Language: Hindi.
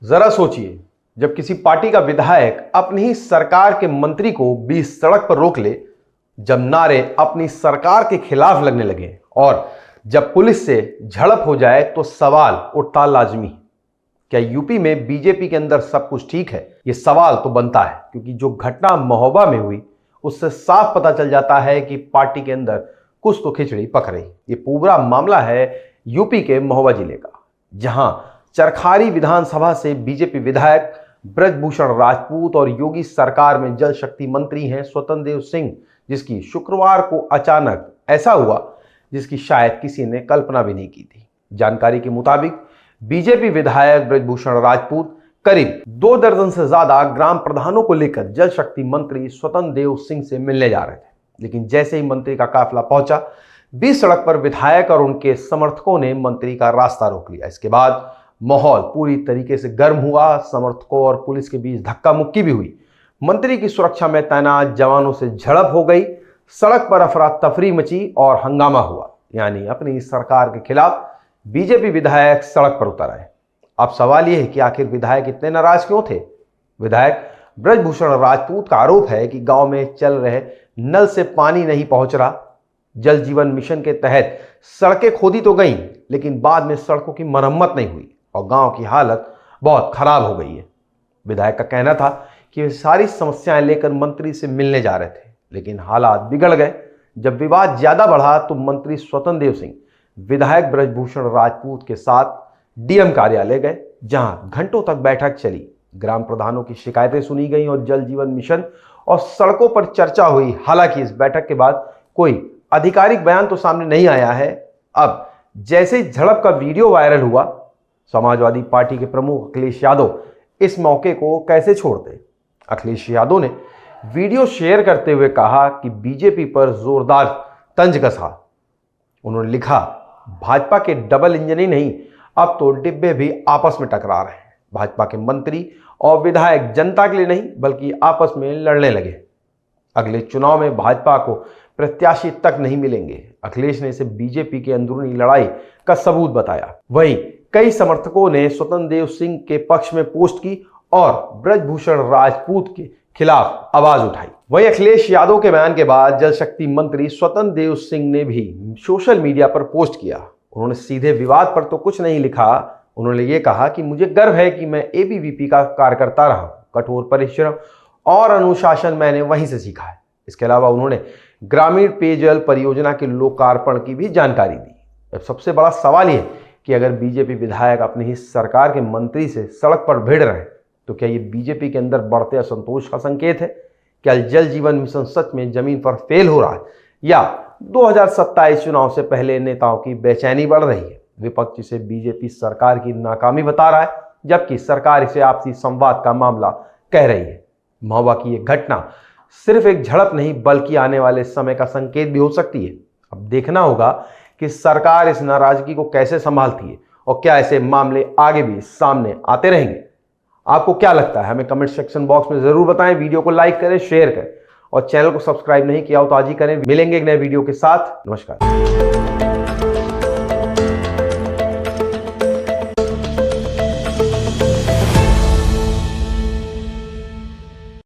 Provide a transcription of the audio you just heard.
जरा सोचिए, जब किसी पार्टी का विधायक अपनी ही सरकार के मंत्री को बीच सड़क पर रोक ले, जब नारे अपनी सरकार के खिलाफ लगने लगे और जब पुलिस से झड़प हो जाए तो सवाल उठता लाजमी, क्या यूपी में बीजेपी के अंदर सब कुछ ठीक है? ये सवाल तो बनता है, क्योंकि जो घटना महोबा में हुई उससे साफ पता चल जाता है कि पार्टी के अंदर कुछ तो खिचड़ी पक रही। ये पूरा मामला है यूपी के महोबा जिले का, जहां चरखारी विधानसभा से बीजेपी विधायक ब्रजभूषण राजपूत और योगी सरकार में जल शक्ति मंत्री हैं स्वतंत्र देव सिंह, जिसकी शुक्रवार को अचानक ऐसा हुआ जिसकी शायद किसी ने कल्पना भी नहीं की थी। जानकारी के मुताबिक बीजेपी विधायक ब्रजभूषण राजपूत करीब 2 दर्जन से ज्यादा ग्राम प्रधानों को लेकर जल शक्ति मंत्री स्वतंत्र देव सिंह से मिलने जा रहे थे, लेकिन जैसे ही मंत्री का काफिला पहुंचा, बीच सड़क पर विधायक और उनके समर्थकों ने मंत्री का रास्ता रोक लिया। इसके बाद माहौल पूरी तरीके से गर्म हुआ। समर्थकों और पुलिस के बीच धक्का मुक्की भी हुई। मंत्री की सुरक्षा में तैनात जवानों से झड़प हो गई। सड़क पर अफरा तफरी मची और हंगामा हुआ, यानी अपनी सरकार के खिलाफ बीजेपी विधायक सड़क पर उतर आए। अब सवाल यह है कि आखिर विधायक इतने नाराज क्यों थे? विधायक ब्रजभूषण राजपूत का आरोप है कि गांव में चल रहे नल से पानी नहीं पहुंच रहा। जल जीवन मिशन के तहत सड़कें खोदी तो गईं, लेकिन बाद में सड़कों की मरम्मत नहीं हुई और गांव की हालत बहुत खराब हो गई है। विधायक का कहना था कि वे सारी समस्याएं लेकर मंत्री से मिलने जा रहे थे, लेकिन हालात बिगड़ गए। जब विवाद ज्यादा बढ़ा तो मंत्री स्वतंत्र देव सिंह विधायक ब्रजभूषण राजपूत के साथ डीएम कार्यालय गए, जहां घंटों तक बैठक चली। ग्राम प्रधानों की शिकायतें सुनी गई और जल जीवन मिशन और सड़कों पर चर्चा हुई। हालांकि इस बैठक के बाद कोई आधिकारिक बयान तो सामने नहीं आया है। अब जैसे झड़प का वीडियो वायरल हुआ, समाजवादी पार्टी के प्रमुख अखिलेश यादव इस मौके को कैसे छोड़ते। अखिलेश यादव ने वीडियो शेयर करते हुए कहा कि बीजेपी पर जोरदार तंज कसा। उन्होंने लिखा, भाजपा के डबल इंजन ही नहीं, अब तो डिब्बे भी आपस में टकरा रहे हैं। भाजपा के मंत्री और विधायक जनता के लिए नहीं बल्कि आपस में लड़ने लगे। अगले चुनाव में भाजपा को प्रत्याशी तक नहीं मिलेंगे। अखिलेश ने इसे बीजेपी की अंदरूनी लड़ाई का सबूत बताया। वहीं कई समर्थकों ने स्वतंत्र देव सिंह के पक्ष में पोस्ट की और ब्रजभूषण राजपूत के खिलाफ आवाज उठाई। वहीं अखिलेश यादव के बयान के बाद जल शक्ति मंत्री स्वतंत्र देव सिंह ने भी सोशल मीडिया पर पोस्ट किया। उन्होंने सीधे विवाद पर तो कुछ नहीं लिखा। उन्होंने ये कहा कि मुझे गर्व है कि मैं एबीवीपी का कार्यकर्ता रहा हूं। कठोर परिश्रम और अनुशासन मैंने वहीं से सीखा है। इसके अलावा उन्होंने ग्रामीण पेयजल परियोजना के लोकार्पण की भी जानकारी दी। अब सबसे बड़ा सवाल यह कि अगर बीजेपी विधायक अपनी ही सरकार के मंत्री से सड़क पर भिड़ रहे हैं, तो क्या ये बीजेपी के अंदर बढ़ते असंतोष का संकेत है? क्या जल जीवन मिशन सच में जमीन पर फेल हो रहा है, या 2027 चुनाव से पहले नेताओं की बेचैनी बढ़ रही है? विपक्ष इसे बीजेपी सरकार की नाकामी बता रहा है, जबकि सरकार इसे आपसी संवाद का मामला कह रही है। महोबा की यह घटना सिर्फ एक झड़प नहीं बल्कि आने वाले समय का संकेत भी हो सकती है। अब देखना होगा कि सरकार इस नाराजगी को कैसे संभालती है और क्या ऐसे मामले आगे भी सामने आते रहेंगे। आपको क्या लगता है, हमें कमेंट सेक्शन बॉक्स में जरूर बताएं। वीडियो को लाइक करें, शेयर करें और चैनल को सब्सक्राइब नहीं किया हो तो आज ही करें। मिलेंगे एक नए वीडियो के साथ। नमस्कार।